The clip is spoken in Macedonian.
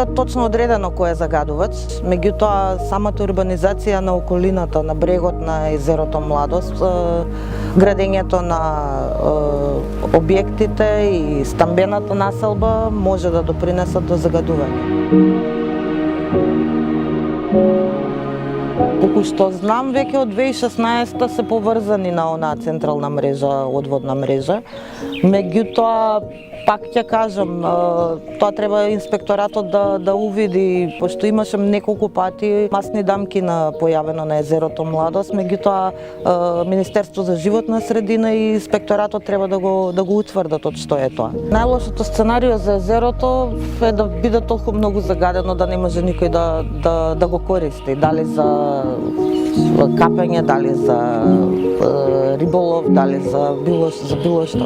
е точно одредено кој е загадувач, меѓутоа самата урбанизација на околината, на брегот на езерото Младост, градењето на објектите и стамбената населба може да допринесат до загадување. Колку што знам, веќе од 2016 се поврзани на онаа централна мрежа, одводна мрежа. Меѓутоа, пак ќе кажам, тоа треба инспекторатот да увиди, пошто имаше неколку пати масни дамки појавено на езерото Младост, меѓутоа Министерство за животна средина и инспекторатот треба да го утврдат од што е тоа. Најлошото сценарио за езерото е да биде толку многу загадено да не може никој да го користи, дали за капење, дали за риболов, дали за било што.